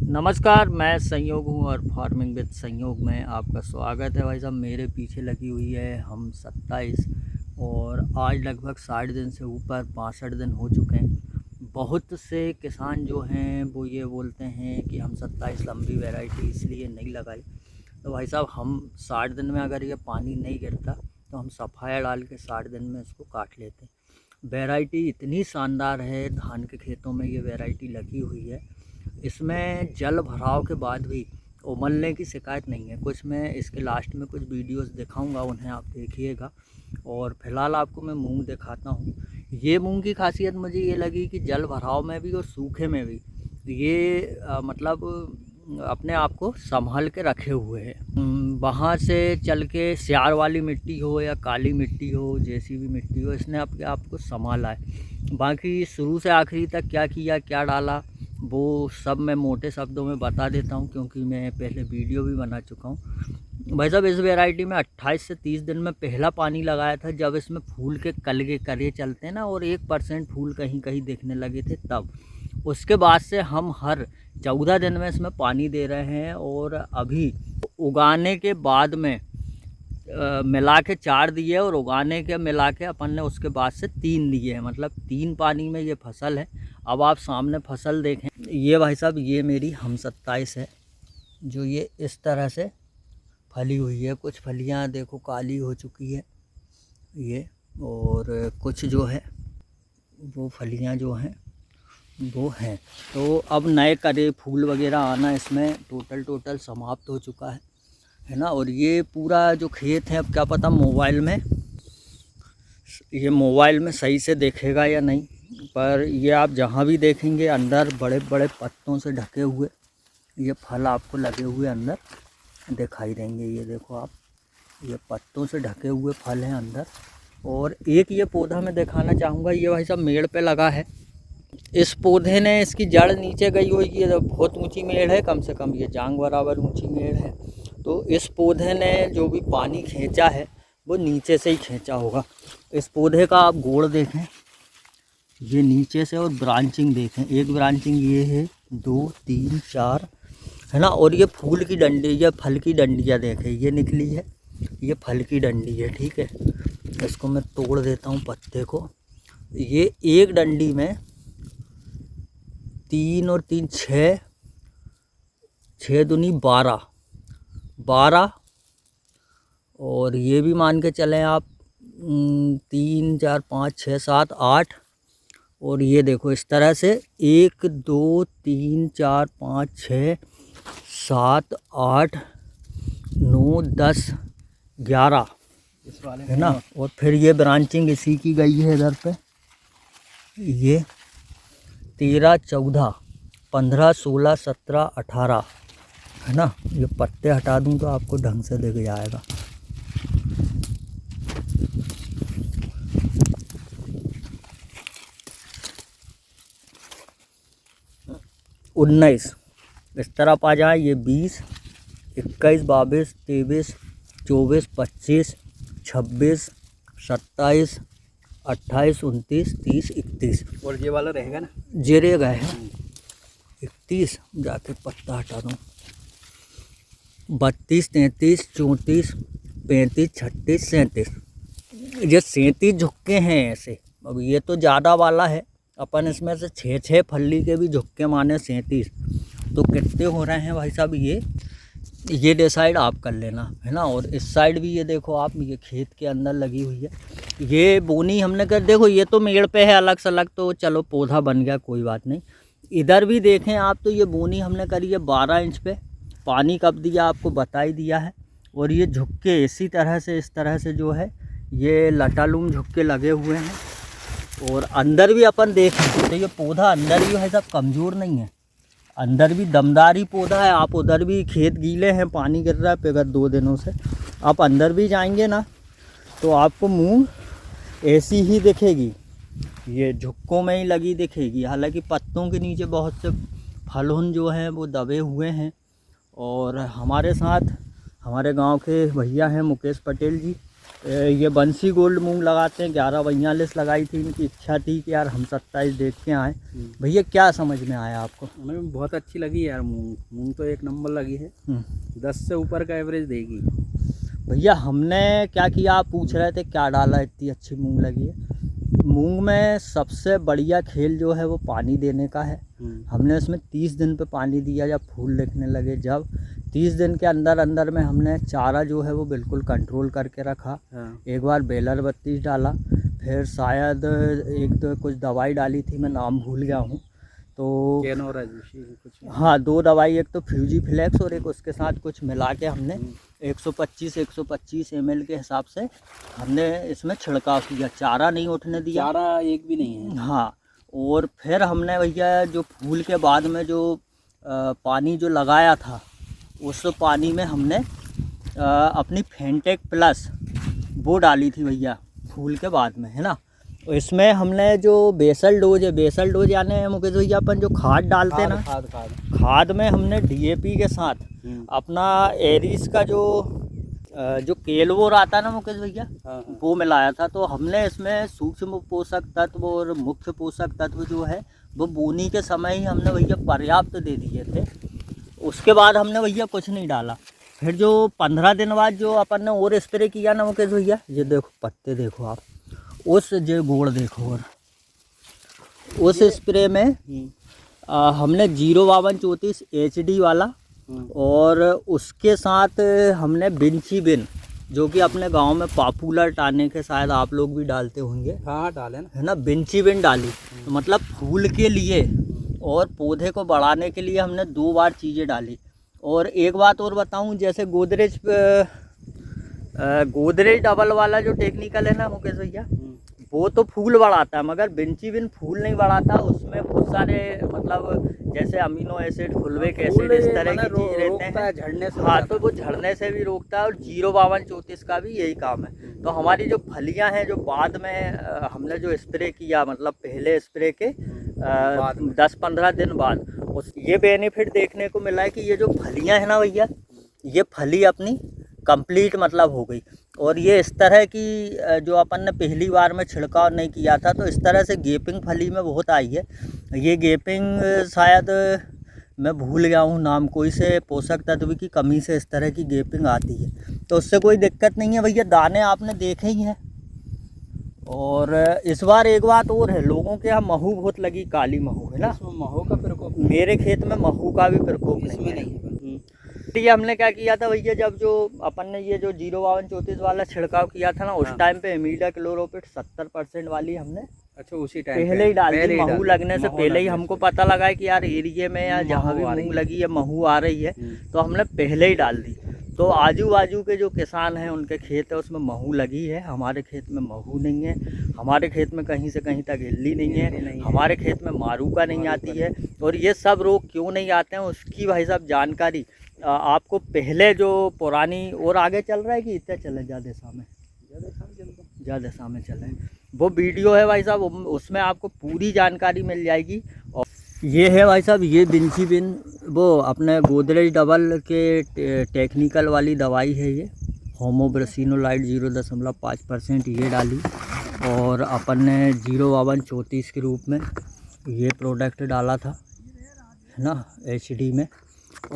नमस्कार, मैं संयोग हूँ और फार्मिंग विद संयोग में आपका स्वागत है। भाई साहब, मेरे पीछे लगी हुई है हम 27 और आज लगभग 60 दिन से ऊपर 65 दिन हो चुके हैं। बहुत से किसान जो हैं वो ये बोलते हैं कि हम 27 लंबी वैरायटी इसलिए नहीं लगाई। तो भाई साहब, हम 60 दिन में अगर ये पानी नहीं गिरता तो हम सफाया डाल के 60 दिन में इसको काट लेते हैं। वैरायटी इतनी शानदार है, धान के खेतों में ये वैरायटी लगी हुई है। इसमें जल भराव के बाद भी उमलने की शिकायत नहीं है। कुछ मैं इसके लास्ट में कुछ वीडियोस दिखाऊंगा, उन्हें आप देखिएगा। और फिलहाल आपको मैं मूंग दिखाता हूँ। ये मूंग की खासियत मुझे ये लगी कि जल भराव में भी और सूखे में भी ये मतलब अपने आप को संभाल के रखे हुए हैं। वहाँ से चल के स्यार वाली मिट्टी हो या काली मिट्टी हो, जैसी भी मिट्टी हो, इसने अपने आप को संभाला है। बाकी शुरू से आखिरी तक क्या किया, क्या डाला, वो सब मैं मोटे शब्दों में बता देता हूँ, क्योंकि मैं पहले वीडियो भी बना चुका हूँ। भाई साहब, इस वैरायटी में 28 से 30 दिन में पहला पानी लगाया था, जब इसमें फूल के कलगे करे चलते हैं ना, और 1% फूल कहीं कहीं दिखने लगे थे तब। उसके बाद से हम हर 14 दिन में इसमें पानी दे रहे हैं। और अभी उगाने के बाद में मिला के 4 दिए और उगाने के मिला के अपन ने उसके बाद से 3 दिए हैं। मतलब 3 पानी में ये फसल है। अब आप सामने फसल देखें, ये भाई साहब, ये मेरी हम 27 है, जो ये इस तरह से फली हुई है। कुछ फलियां देखो काली हो चुकी है ये, और कुछ जो है वो फलियां जो हैं वो हैं। तो अब नए करे फूल वगैरह आना इसमें टोटल समाप्त हो चुका है ना। और ये पूरा जो खेत है, अब क्या पता मोबाइल में सही से देखेगा या नहीं, पर ये आप जहाँ भी देखेंगे अंदर बड़े बड़े पत्तों से ढके हुए ये फल आपको लगे हुए अंदर दिखाई देंगे। ये देखो आप, ये पत्तों से ढके हुए फल हैं अंदर। और एक ये पौधा मैं दिखाना चाहूँगा, ये भाई साहब मेड़ पे लगा है। इस पौधे ने, इसकी जड़ नीचे गई हुई, ये बहुत ऊंची मेड़ है, कम से कम ये जांग बराबर ऊंची मेड़ है। तो इस पौधे ने जो भी पानी खींचा है वो नीचे से ही खींचा होगा। इस पौधे का आप गोड़ देखें, ये नीचे से, और ब्रांचिंग देखें। एक ब्रांचिंग ये है, 2 3 4 है ना। और ये फूल की डंडी, ये फल की डंडियाँ देखें, ये निकली है, ये फल की डंडी है। ठीक है, इसको मैं तोड़ देता हूँ पत्ते को। ये एक डंडी में 3 और 3 6, 6 दूनी 12, और ये भी मान के चलें आप 3 4 5 6 7 8। और ये देखो इस तरह से 1 2 3 4 5 6 7 8 9 10 11 है ना। और फिर ये ब्रांचिंग इसी की गई है इधर पे, ये 13 14 15 16 17 18 है ना। ये पत्ते हटा दूं तो आपको ढंग से दिख जाएगा। उन्नीस इस तरफ आ जाए, ये 20 21 22 23 24 25 26 27 28 29 30 31। और ये वाला रहेगा ना, जेरे गए हैं 31। जाके पत्ता हटा दूँ। 32 33 34 35 36 37। ये 37 झुक्के हैं ऐसे। अब ये तो ज़्यादा वाला है, अपन इसमें से 6 फल्ली के भी झुक्के माने 37। तो कितने हो रहे हैं भाई साहब, ये डिसाइड आप कर लेना, है ना। और इस साइड भी ये देखो आप, ये खेत के अंदर लगी हुई है। ये बोनी हमने कर, देखो ये तो मेड़ पे है अलग से अलग, तो चलो पौधा बन गया, कोई बात नहीं। इधर भी देखें आप, तो ये बोनी हमने करी है 12 इंच पे। पानी कब दिया आपको बता ही दिया है। और ये झुक्के इसी तरह से, इस तरह से जो है ये लटालूम झुक्के लगे हुए हैं। और अंदर भी अपन देखें तो ये पौधा अंदर भी है सब कमज़ोर नहीं है, अंदर भी दमदार ही पौधा है। आप उधर भी खेत गीले हैं, पानी गिर रहा है पिघर 2 दिनों से, आप अंदर भी जाएंगे ना तो आपको मूंग ऐसी ही दिखेगी, ये झुक्कों में ही लगी दिखेगी। हालांकि पत्तों के नीचे बहुत से फलहुन जो हैं वो दबे हुए हैं। और हमारे साथ हमारे गांव के भैया हैं मुकेश पटेल जी, ये बंसी गोल्ड मूंग लगाते हैं, 1142 लगाई थी। इनकी इच्छा थी कि यार हम 27 देख के आए। भैया क्या समझ में आया आपको? हमें बहुत अच्छी लगी यार, मूंग तो एक नंबर लगी है। 10 से ऊपर का एवरेज देगी। भैया हमने क्या किया, आप पूछ रहे थे क्या डाला इतनी अच्छी मूंग लगी है। मूंग में सबसे बढ़िया खेल जो है वो पानी देने का है। हमने इसमें 30 दिन पे पानी दिया, जब फूल दिखने लगे, जब 30 दिन के अंदर अंदर में हमने चारा जो है वो बिल्कुल कंट्रोल करके रखा। एक बार बेलर 32 डाला, फिर शायद एक दो कुछ दवाई डाली थी, मैं नाम भूल गया हूँ। तो कुछ, हाँ 2 दवाई, एक तो फ्यूजी फ्लेक्स और एक उसके साथ कुछ मिला के हमने 125 ml के हिसाब से हमने इसमें छिड़काव किया। चारा नहीं उठने दिया, चारा एक भी नहीं है। हाँ। और फिर हमने भैया जो फूल के बाद में जो पानी जो लगाया था, उस पानी में हमने अपनी फेंटेक प्लस वो डाली थी भैया फूल के बाद में, है ना। तो इसमें हमने जो बेसल डोज यानी मुकेश भैया अपन जो खाद डालते हैं ना, खाद में हमने DAP के साथ अपना एरिस का जो केलवोर आता है ना मुकेश भैया, वो मिलाया था। तो हमने इसमें सूक्ष्म पोषक तत्व और मुख्य पोषक तत्व जो है वो बोनी के समय ही हमने भैया पर्याप्त दे दिए थे। उसके बाद हमने भैया कुछ नहीं डाला। फिर जो 15 दिन बाद जो अपन ने और स्प्रे किया ना मुकेश भैया, ये देखो पत्ते देखो आप, उस जो गोड़ देखो, और उस स्प्रे में हमने 05234 HD वाला, और उसके साथ हमने बिंची बिन, जो कि अपने गांव में पॉपुलर टाने के शायद आप लोग भी डालते होंगे। हाँ डाले ना, है ना, बिंची बिन डाली। तो मतलब फूल के लिए और पौधे को बढ़ाने के लिए हमने 2 बार चीज़ें डाली। और एक बात और बताऊं, जैसे गोदरेज डबल वाला जो टेक्निकल है ना मुकेश भैया, वो तो फूल बढ़ाता है, मगर बिंची बिन फूल नहीं बढ़ाता। उसमें बहुत सारे मतलब जैसे अमीनो एसिड, फुलविक एसिड, इस तरह की चीज़ रहते हैं, झड़ने से। हाँ, तो वो झड़ने से भी रोकता है। और 05234 का भी यही काम है। तो हमारी जो फलियां हैं, जो बाद में हमने जो स्प्रे किया, मतलब पहले स्प्रे के 10-15 दिन बाद, ये बेनिफिट देखने को मिला है कि ये जो फलियां हैं ना भैया, ये फली अपनी कंप्लीट मतलब हो गई। और ये इस तरह की जो अपन ने पहली बार में छिड़काव नहीं किया था, तो इस तरह से गेपिंग फली में बहुत आई है। ये गेपिंग शायद मैं भूल गया हूँ नाम, कोई से पोषक तत्व की कमी से इस तरह की गेपिंग आती है। तो उससे कोई दिक्कत नहीं है भैया। दाने आपने देखे ही हैं। और इस बार एक बात और है, लोगों के यहाँ महू बहुत लगी, काली महू, है ना। महू का प्रकोप मेरे खेत में महू का भी प्रकोप नहीं है। ये हमने क्या किया था भैया, जब जो अपन ने ये जो 05234 वाला छिड़काव किया था ना, उस टाइम पे इमीडा क्लोरोपिट 70% वाली हमने उसी टाइम पहले ही डाल दी। महू लगने से पहले ही हमको पता लगा है कि यार एरिया में या जहाँ भी मूंग लगी है महू आ रही है, तो हमने पहले ही डाल दी। तो आजू बाजू के जो किसान हैं उनके खेत है उसमें महू लगी है, हमारे खेत में महू नहीं है। हमारे खेत में कहीं से कहीं तक इल्ली नहीं है, हमारे खेत में मारूका नहीं आती है। और ये सब रोग क्यों नहीं आते हैं उसकी भाई साहब जानकारी आपको पहले जो पुरानी, और आगे चल रहा है कि इतना चले ज़्यादा सामने चले, वो वीडियो है भाई साहब, उसमें आपको पूरी जानकारी मिल जाएगी। और ये है भाई साहब, ये बिंची बिन, वो अपने गोदरेज डबल के टेक्निकल वाली दवाई है। ये होमोब्रेसिनोलाइड 0.5% ये डाली। और अपन ने 05234 के रूप में ये प्रोडक्ट डाला था, है ना, HD में।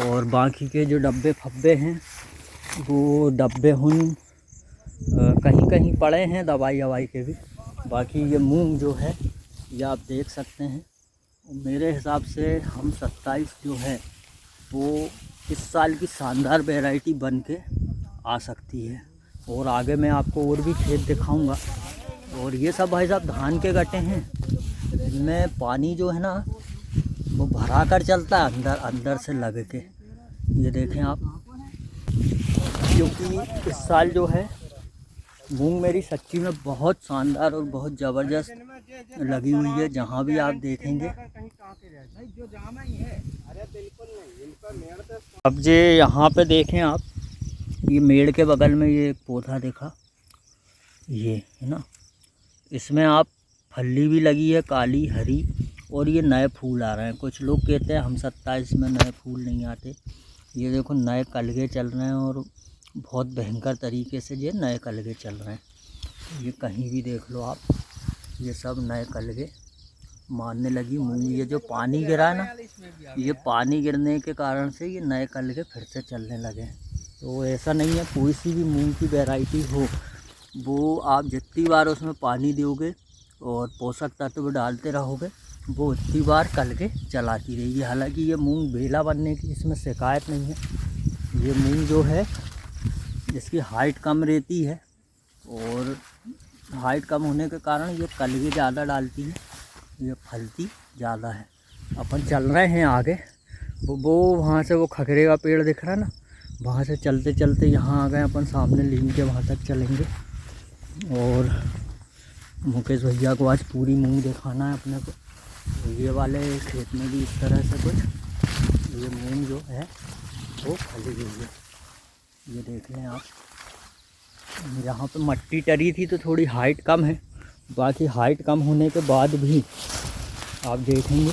और बाकी के जो डब्बे फब्बे हैं, वो डब्बे कहीं कहीं पड़े हैं दवाई ववाई के भी। बाकी ये मूंग जो है ये आप देख सकते हैं। मेरे हिसाब से हम 27 जो है वो इस साल की शानदार वैरायटी बन के आ सकती है। और आगे मैं आपको और भी खेत दिखाऊंगा। और ये सब भाई साहब धान के गट्टे हैं, इनमें पानी जो है ना वो भरा कर चलता है अंदर से लग के। ये देखें आप, क्योंकि इस साल जो है मूंग मेरी सच्ची में बहुत शानदार और बहुत ज़बरदस्त लगी हुई है। जहाँ भी आप देखेंगे। अब जे यहाँ पे देखें आप, ये मेड़ के बगल में ये एक पौधा देखा, ये है ना, इसमें आप फली भी लगी है काली हरी, और ये नए फूल आ रहे हैं। कुछ लोग कहते हैं हम 27 में नए फूल नहीं आते। ये देखो नए कलगे चल रहे हैं और बहुत भयंकर तरीके से ये नए कलगे चल रहे हैं। ये कहीं भी देख लो आप, ये सब नए कलगे मारने लगी मूंग। ये जो पानी गिरा है ना, ये पानी गिरने के कारण से ये नए कलगे फिर से चलने लगे। तो ऐसा नहीं है, कोई सी भी मूंग की वैरायटी हो, वो आप जितनी बार उसमें पानी दोगे और पोषक तत्व डालते रहोगे, वो उतनी बार कलगे चलाती रहेगी। हालांकि ये मूंग बेला बनने की इसमें शिकायत नहीं है। ये मूंग जो है, इसकी हाइट कम रहती है और हाइट कम होने के कारण ये कलगे ज़्यादा डालती है, ये फलती ज़्यादा है। अपन चल रहे हैं आगे, वो वहाँ से वो खखरे का पेड़ दिख रहा है ना, वहाँ से चलते चलते यहाँ आ गए अपन, सामने लीन के वहाँ तक चलेंगे। और मुकेश भैया को आज पूरी मूंग दिखाना है अपने को। ये वाले खेत में भी इस तरह से कुछ ये मूंग जो है वो फली हुई है, ये देख लें आप। यहाँ पे मट्टी टरी थी तो थोड़ी हाइट कम है, बाकी हाइट कम होने के बाद भी आप देखेंगे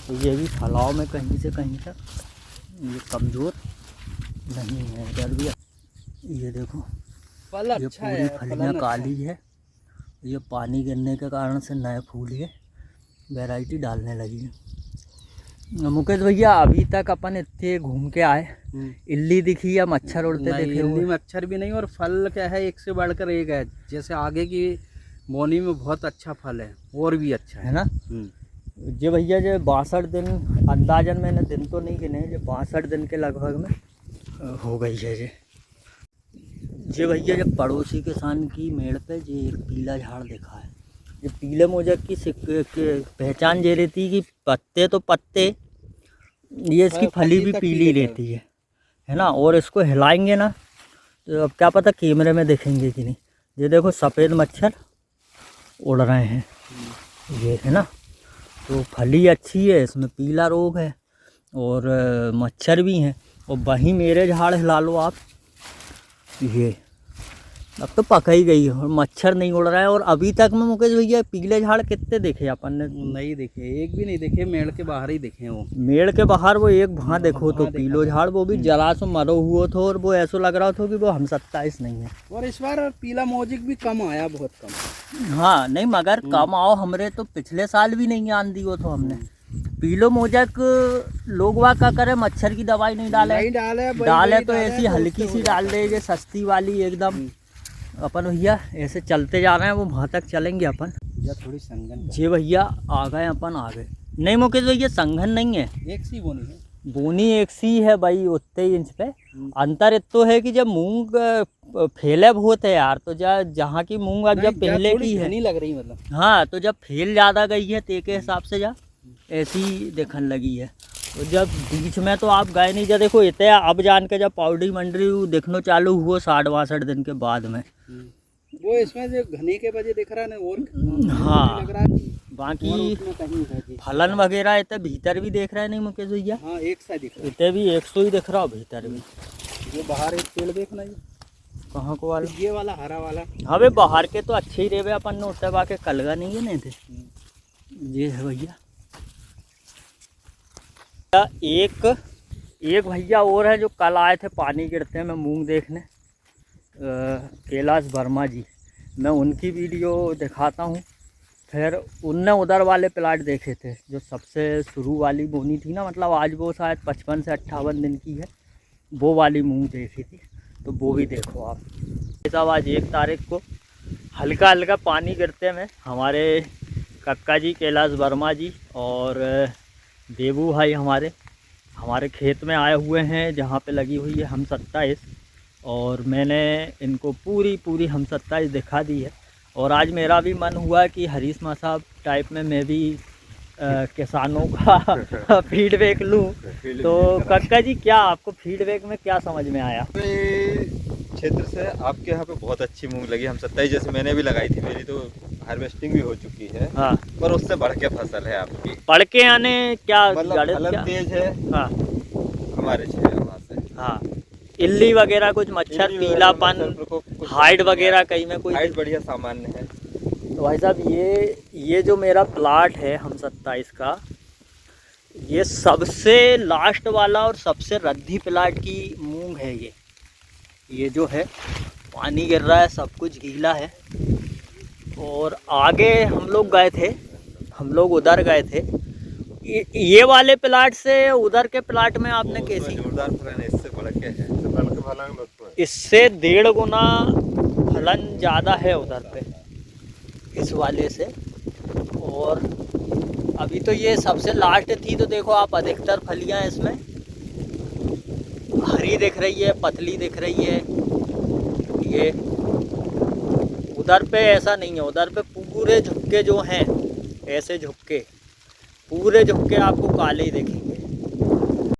तो ये भी फलाव में कहीं से कहीं तक ये कमज़ोर नहीं है। इधर भी ये देखो, ये पूरी फलियाँ काली है। ये पानी गिरने के कारण से नए फूल ये वैरायटी डालने लगी है। मुकेश भैया, अभी तक अपन इतने घूम के आए, इल्ली दिखी या मच्छर उड़ते देखे हुए? इल्ली मच्छर भी नहीं, और फल क्या है, एक से बढ़कर एक है। जैसे आगे की मोनी में बहुत अच्छा फल है, और भी अच्छा है ना। जी भैया, जो 62 दिन अंदाजन, मैंने दिन तो नहीं गिने, जो 62 दिन के लगभग में हो गई है ये। जी भैया, जब पड़ोसी किसान की मेड़ पे ये एक पीला झाड़ देखा है। ये पीले मोजक की पहचान ये रहती है कि पत्ते तो पत्ते, ये इसकी फली भी पीली रहती है ना। और इसको हिलाएंगे ना तो अब क्या पता कैमरे में दिखेंगे कि नहीं। ये देखो, सफ़ेद मच्छर उड़ रहे हैं, ये है ना। तो फली अच्छी है, इसमें पीला रोग है और मच्छर भी हैं। और वहीं मेरे झाड़ हिला लो आप, ये अब तो पका ही गई है और मच्छर नहीं उड़ रहा है। और अभी तक में मुकेश भैया पीले झाड़ कितने देखे अपन ने? नहीं देखे, एक भी नहीं देखे, मेड़ के बाहर ही देखे वो। मेड़ के बाहर वो एक वहाँ देखो तो पीलो झाड़, वो भी जला से मरो हुआ था और वो ऐसा लग रहा था कि वो हम 27 नहीं है। और इस बार पीला मोजिक भी कम आया, बहुत कम। हाँ नहीं, मगर कम आओ, हमरे तो पिछले साल भी नहीं आन दी वो तो हमने। पीलो मोजक लोग वाह का करे, मच्छर की दवाई नहीं डाले तो ऐसी हल्की सी डाल दे, ये सस्ती वाली एकदम। अपन भैया ऐसे चलते जा रहे हैं, वो वहाँ तक चलेंगे अपन। थोड़ी संघन जी भैया, आ गए अपन आगे। नहीं मुकेश भैया, संघन नहीं है, एक सी बोनी है। बोनी एक सी है भाई, उतने ही इंच पे अंतर इतो है कि जब मूंग फैले बहुत है यार, तो जहाँ की मूंग अब जब पहले की है नहीं लग रही, मतलब हाँ, तो जब फैल ज़्यादा गई है तो के हिसाब से जा ऐसी देखने लगी है। तो जब बीच में तो आप गए नहीं, जब देखो इतना अब जान के जब पाउडरी मंडरी देखना चालू हुआ 60-62 दिन के बाद में, वो इसमें जो घने के वजह दिख रहा है ना, और हाँ लग रहा है। बाकी फलन वगैरह इतने भीतर भी देख रहे हैं नहीं मुकेश भैया? हाँ, एक सा दिख रहा है, इतने भी 100 ही दिख रहा हो भीतर भी। ये बाहर एक पेड़ देखना, ये कहाँ को वाला? ये वाला हरा वाला। हाँ भाई, बाहर के तो अच्छे ही रहे अपन ने, उठते बाके कलगा नहीं है नहीं थे। ये है भैया। एक भैया और है जो कल आए थे पानी गिरते में मूंग देखने, कैलाश वर्मा जी। मैं उनकी वीडियो दिखाता हूँ। फिर उनने उधर वाले प्लाट देखे थे जो सबसे शुरू वाली बोनी थी ना, मतलब आज वो शायद 55 से 58 दिन की है, वो वाली मूंग देखी थी। तो वो भी देखो आप। साहब, आज 1 तारीख को हल्का हल्का पानी गिरते में हमारे कक्का जी कैलाश वर्मा जी और देवू भाई हमारे खेत में आए हुए हैं, जहाँ पे लगी हुई है हम 27। और मैंने इनको पूरी हम 27 दिखा दी है। और आज मेरा भी मन हुआ कि हरीशमा साहब टाइप में मैं भी किसानों का फीडबैक लूं। तो कक्का जी, क्या आपको फीडबैक में क्या समझ में आया? क्षेत्र से आपके यहाँ पे बहुत अच्छी मूंग लगी। हम 27 जैसे मैंने भी लगाई थी, मेरी तो हार्वेस्टिंग भी हो चुकी है। हाँ, पर उससे बढ़ के फसल है आपकी। बढ़ के आने क्या मतलब फलन तेज है। हाँ, हमारे क्षेत्र वहाँ से। हाँ, इल्ली वगैरह कुछ मच्छर, पीलापन, हाइट वगैरह कहीं में कोई? हाइट बढ़िया सामान्य है। तो भाई साहब, ये जो मेरा प्लाट है हम 27 का, ये सबसे लास्ट वाला और सबसे रद्दी प्लाट की मूंग है ये। ये जो है पानी गिर रहा है, सब कुछ गीला है। और आगे हम लोग गए थे, हम लोग उधर गए थे। ये वाले प्लाट से उधर के प्लाट में आपने कैसी, जोरदार फलन है, इससे बढ़ के है। इससे 1.5 गुना फलन ज़्यादा है उधर पे इस वाले से। और अभी तो ये सबसे लास्ट थी, तो देखो आप अधिकतर फलियां इसमें हरी दिख रही है, पतली दिख रही है। ये उधर पे ऐसा नहीं है, उधर पे पूरे झुक्के जो हैं, ऐसे झुक्के, पूरे झुक्के आपको काले ही दिखेंगे।